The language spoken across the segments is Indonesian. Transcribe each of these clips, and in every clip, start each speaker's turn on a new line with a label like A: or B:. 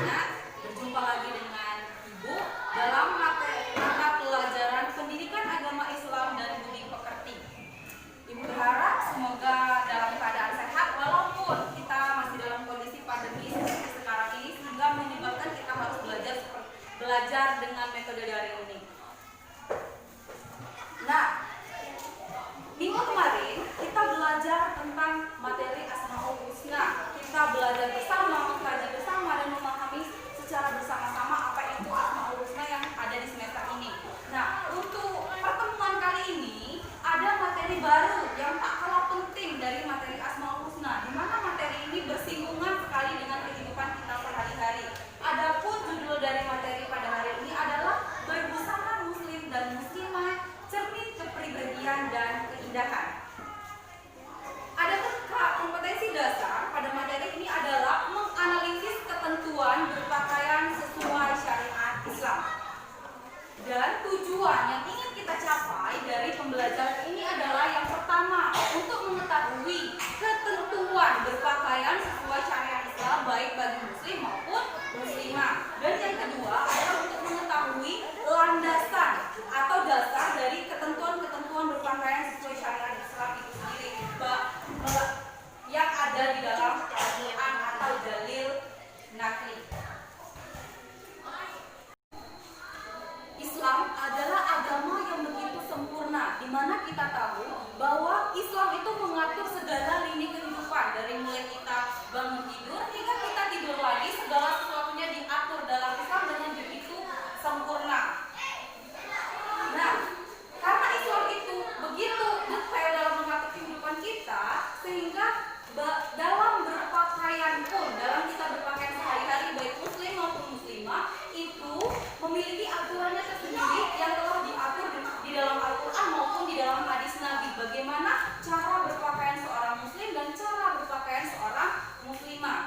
A: anak-anak, berjumpa lagi dengan Ibu dalam mata pelajaran Pendidikan Agama Islam dan Budi Pekerti. Ibu berharap semoga dalam keadaan sehat walaupun kita masih dalam kondisi pandemi seperti sekarang ini, sehingga menyebabkan kita harus belajar dengan metode daring ini. Nah, minggu kemarin kita belajar tentang materi Asmaul Husna. Kita belajar bersama, mengkaji bersama, dan memahami secara bersama-sama apa itu Asmaul Husna yang ada di semester ini. Nah, untuk pertemuan kali ini ada materi baru yang tak kalah penting dari materi Asmaul Husna, di mana materi ini bersinggungan sekali dengan kehidupan kita sehari-hari. Adapun judul dari materi pada hari ini adalah Berbusana Muslim dan Muslimah, Cermin Kepribadian dan Keindahan. Adapun kompetensi dasar pada materi ini adalah menganalisis ketentuan berpakaian sesuai syariat Islam. Dan tujuan yang ingin kita capai dari pembelajaran ini adalah yang pertama, untuk mengetahui ketentuan berpakaian sesuai syariat Islam baik bagi muslim maupun muslimah. Dan yang kedua adalah untuk mengetahui landasan atau dasar dari ketentuan-ketentuan berpakaian sesuai syariat Islam itu sendiri yang ada di dalam Al-Quran atau dalil nakli. Islam adalah agama yang begitu sempurna, di mana kita tahu bahwa Islam itu mengatur segala lini kehidupan, dari mulai kita bangun tidur hingga kita tidur lagi, segala sesuatunya diatur dalam Islam dengan begitu sempurna. Nah, karena Islam itu begitu detail dalam mengatur kehidupan kita, sehingga dalam berpakaian pun, dalam kita berpakaian sehari-hari baik muslim maupun muslimah, itu memiliki aturannya tersendiri yang telah diatur di dalam Al-Quran maupun di dalam hadis Nabi. Bagaimana cara berpakaian seorang muslim dan cara berpakaian seorang muslimah.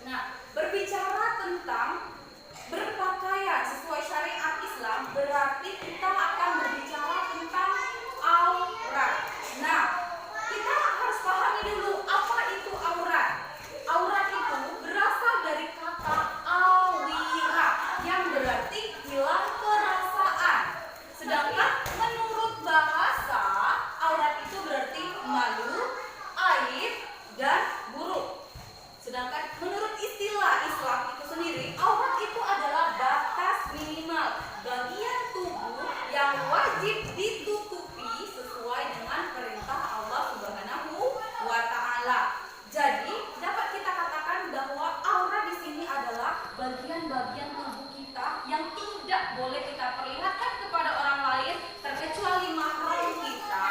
A: Nah, berbicara tentang berpakaian sesuai syariat Islam berarti kita akan berbicara tentang aurat. Nah, kita harus pahami dulu apa itu aurat. Aurat itu berasal dari kata awira yang berarti hilang perasaan. Sedangkan menurut bahasa, aurat itu berarti malu, aib, dan buruk. Sedangkan menurut istilah Islam itu sendiri, aurat itu adalah batas minimal bagian tubuh yang wajib ditutupi sesuai dengan perintah Allah Subhanahu wa Ta'ala. Jadi dapat kita katakan bahwa aurat di sini adalah bagian-bagian tubuh kita yang tidak boleh kita perlihatkan kepada orang lain terkecuali mahram kita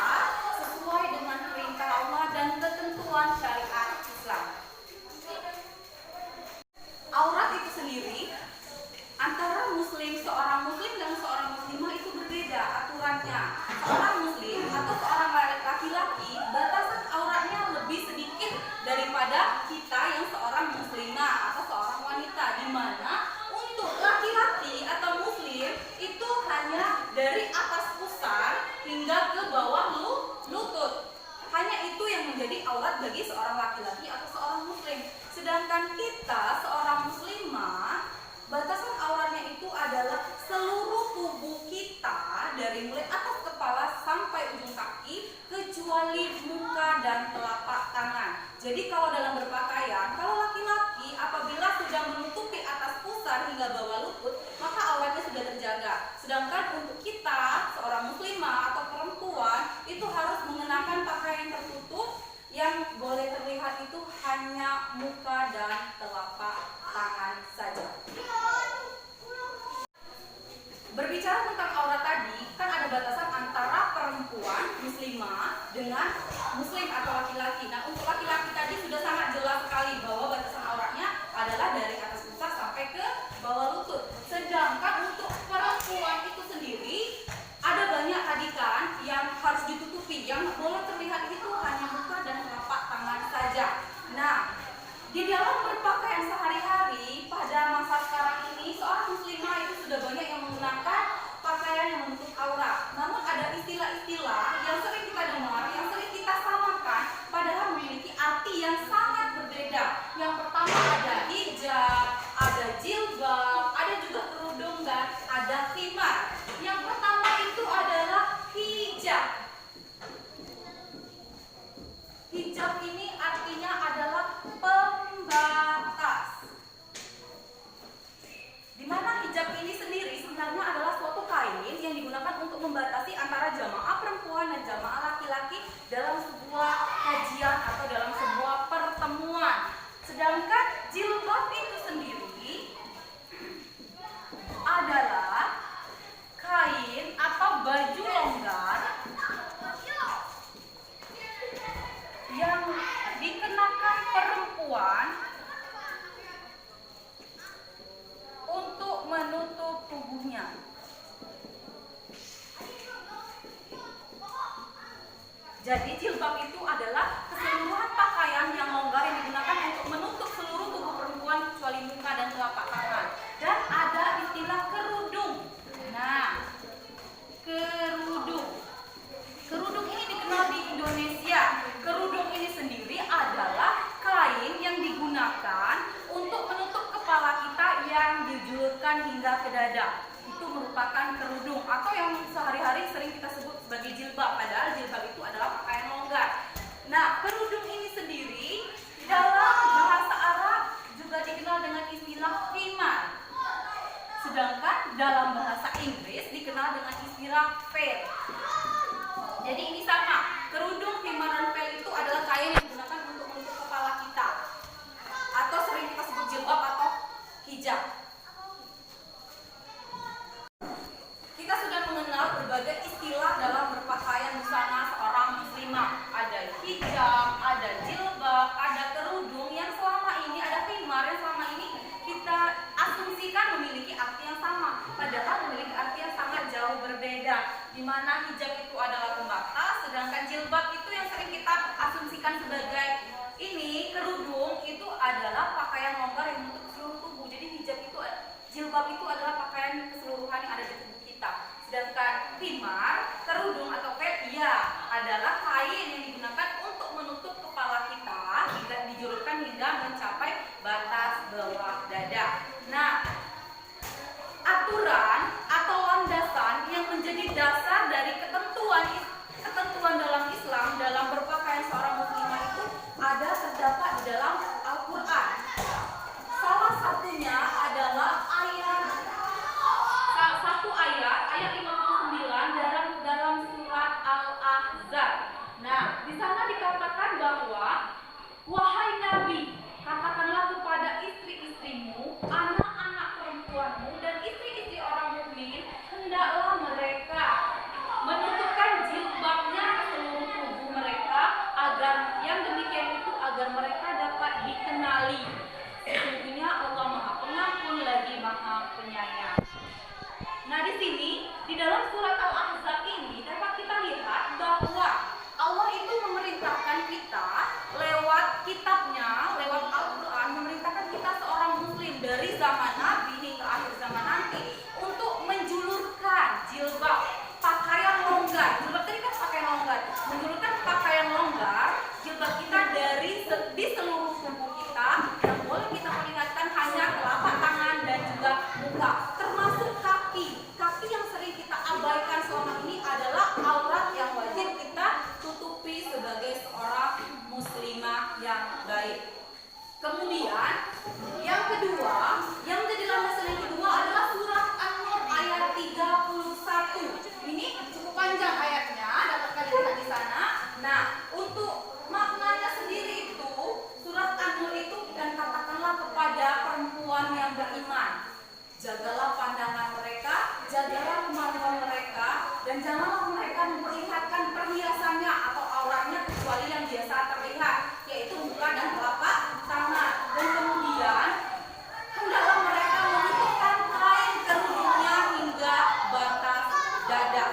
A: sesuai dengan perintah Allah dan ketentuan syariat Islam. Aurat itu sendiri antara seorang muslim dan seorang muslimah itu berbeda aturannya. Seorang muslim atau seorang laki-laki batasan auratnya lebih sedikit daripada kita yang seorang muslimah atau seorang wanita, di mana untuk laki-laki atau muslim itu hanya dari atas pusar hingga ke bawah lutut. Hanya itu yang menjadi aurat bagi seorang laki-laki atau seorang muslim. Sedangkan kita seorang muslimah, batasan auratnya itu adalah seluruh tubuh kita dari mulai atas kepala sampai ujung kaki kecuali muka dan telapak tangan. Jadi kalau dalam berpakaian, kalau laki-laki apabila sudah menutupi atas pusar hingga bawah lutut, maka auratnya sudah terjaga. Sedangkan untuk kita seorang muslimah atau perempuan itu harus mengenakan pakaian tertutup yang boleh terlihat itu hanya muka dan telapak tangan saja. Berbicara tentang aurat tadi, kan ada batasan antara perempuan muslimah dengan muslim atau laki-laki. Nah, untuk laki-laki tadi sudah sangat jelas sekali bahwa batasan auratnya adalah dari atas pusar sampai ke bawah lutut. Sedangkan untuk perempuan itu sendiri ada banyak tadi kan yang harus ditutupi, yang boleh terlihat itu hanya muka dan telapak tangan saja. Nah, di dalam berpakaian sehari-hari pada masa sekarang ini, seorang muslimah itu sudah banyak yang menggunakan pakaian yang menutup aurat. Namun ada istilah-istilah yang sering kita dengar, yang sering kita samakan, padahal dijulurkan hingga ke dada. Itu merupakan kerudung atau yang sehari-hari sering kita sebut sebagai jilbab, padahal jilbab itu adalah pakaian longgar. Nah, kerudung ini sendiri dalam bahasa Arab juga dikenal dengan istilah khimar. Sedangkan dalam bahasa Inggris dikenal dengan istilah veil. Jadi ini sama, kerudung, khimar, dan veil itu adalah kain yang digunakan untuk menutup kepala kita, atau sering kita sebut jilbab atau hijab. Kita sudah mengenal berbagai istilah dalam berpakaian busana seorang muslimah. Ada hijab, ada jilbab, ada kerudung yang selama ini, ada khimar yang selama ini kita asumsikan memiliki arti yang sama, padahal memiliki arti yang sangat jauh berbeda. Di mana hijab itu adalah pembatas, sedangkan jilbab itu yang sering kita asumsikan sebagai ini kerudung itu adalah pakaian longgar yang menutup seluruh tubuh. Jadi jilbab itu adalah pakaian keseluruhan yang ada di tubuh kita. Sedangkan khimar, kerudung atau veil adalah kain yang digunakan untuk menutup kepala kita hingga dijulurkan hingga mencapai batas bawah dada. Nah, aturan atau landasan yang menjadi dasar dari ketentuan dalam Islam dalam berpakaian seorang muslimah itu terdapat di dalam Al-Quran. Salah satunya adalah ayat 59 dalam surat Al-Ahzab. Nah, di sana dikatakan bahwa wahai Nabi, katakanlah kepada istri-istrimu, anak-anak perempuanmu, dan istri-istri orang mukmin, hendaklah mereka menutupkan jilbabnya ke seluruh tubuh mereka, agar yang demikian itu agar mereka dapat dikenali. Sesungguhnya Allah Maha Pengampun lagi Maha Penyayang. Nah, di sini di dalam surat Al-Ahzab ini dapat kita lihat bahwa Allah itu memerintahkan kita lewat kitabnya, lewat Al-Quran, memerintahkan kita seorang muslim dari zaman Nabi hingga akhir zaman nanti untuk menjulurkan jilbab, pakaian longgar. Jilbab tadi kan pakaian longgar, menjulurkan pakaian longgar, jilbab kita di seluruh tubuh kita, yang boleh kita perlihatkan hanya telapak tangan dan juga muka, termasuk kaki. Kaki yang sering kita abaikan selama ini adalah aurat yang wajib kita tutupi sebagai seorang muslimah yang baik. Kemudian yang kedua, yang menjadi landasan yang kedua adalah surat An-Nur ayat 31. Ini cukup panjang ayatnya, dapat kalian lihat di sana. Nah, untuk maknanya sendiri itu surat An-Nur itu, dan katakanlah kepada perempuan yang beriman, jagalah pandangan mereka, jagalah kemaluan mereka, dan janganlah mereka memperlihatkan perhiasannya atau auratnya kecuali yang biasa terlihat, yaitu muka dan telapak tangan. Dan kemudian hendaklah mereka menutupkan kain kerudungnya hingga batas dada.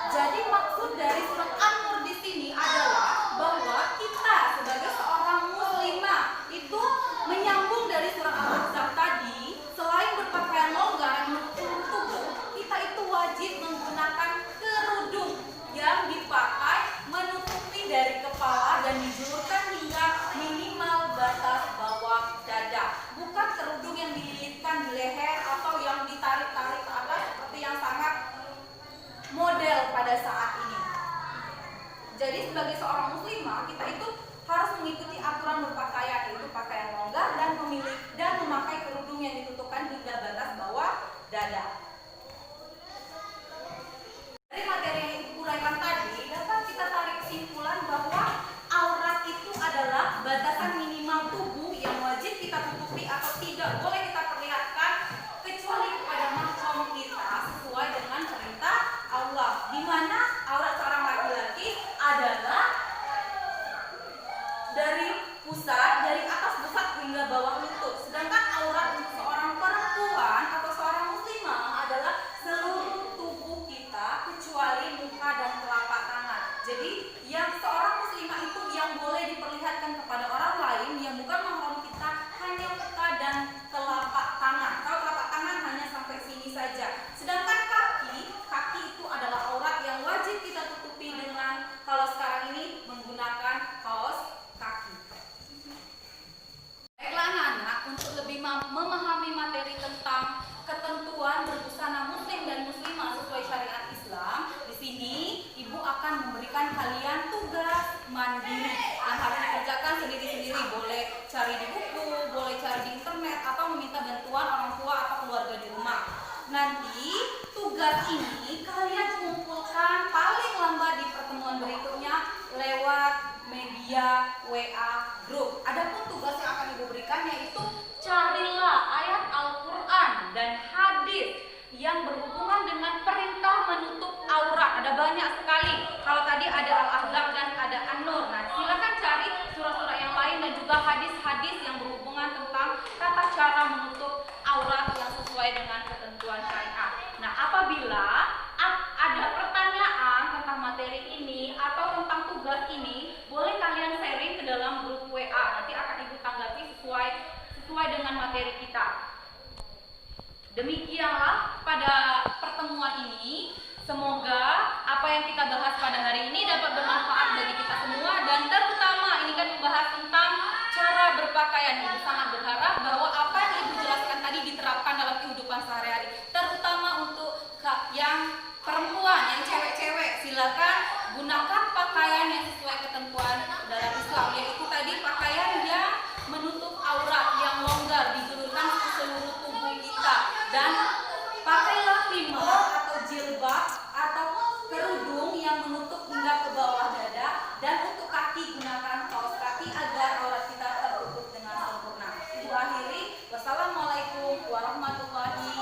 A: Jadi maksud dari surat An-Nur di sini adalah bahwa kita sebagai seorang muslimah itu menyambung dari surat Al-Ahzab tadi, selain berpakaian longgar menutup tubuh, kita itu wajib menggunakan kerudung yang dipakai menutupi dari kepala dan dijulurkan hingga minimal batas bawah dada. Bukan kerudung yang dililitkan di leher atau yang ditarik-tarik ke atas seperti yang sangat model pada saat ini. Jadi sebagai seorang muslimah, kita itu harus mengikuti aturan berpakaian, yaitu pakaian longgar dan memakai kerudung yang ditutupkan hingga batas bawah dada. Dari materi yang Ibu uraikan tadi, dapat kita tarik kesimpulan bahwa aurat itu adalah batasan minimal tubuh yang wajib kita tutupi atau tidak boleh kita perlihatkan kecuali kepada mahram kita sesuai dengan perintah Allah, di mana aurat seorang laki-laki adalah dari pusat Nanti tugas ini kalian kumpulkan paling lambat di pertemuan berikutnya lewat media WA grup. Adapun tugas yang akan Ibu berikan yaitu carilah ayat Al-Quran dan hadis yang berhubungan dengan perintah menutup aurat. Ada banyak sekali. Kalau tadi ada Al-Ahzab dan ada An-Nur. Nah, silakan cari surah-surah yang lain dan juga hadis-hadis yang berhubungan tentang tata cara menutup aurat yang sesuai dengan ketentuan syariat. Nah, apabila ada pertanyaan tentang materi ini atau tentang tugas ini, boleh kalian sharing ke dalam grup WA. Nanti akan Ibu tanggapi sesuai dengan materi kita. Demikianlah pada pertemuan ini. Semoga apa yang kita bahas pada hari ini dapat bermanfaat bagi kita semua, dan terutama ini kan membahas tentang cara berpakaian. Ibu sangat berharap bahwa apa yang Ibu jelaskan tadi diterapkan dalam kehidupan sehari-hari, terutama untuk yang perempuan, yang cewek-cewek. Silakan gunakan pakaian yang sesuai ketentuan dalam Islam, yaitu tadi pakaian yang menutup aurat, yang longgar, digulurkan ke seluruh tubuh kita, dan pakailah khimar atau jilbab atau kerudung yang menutup hingga ke bawah dada, dan untuk kaki gunakan kaos kaki agar aurat kita tertutup dengan sempurna. Ibu akhiri, wassalamualaikum warahmatullahi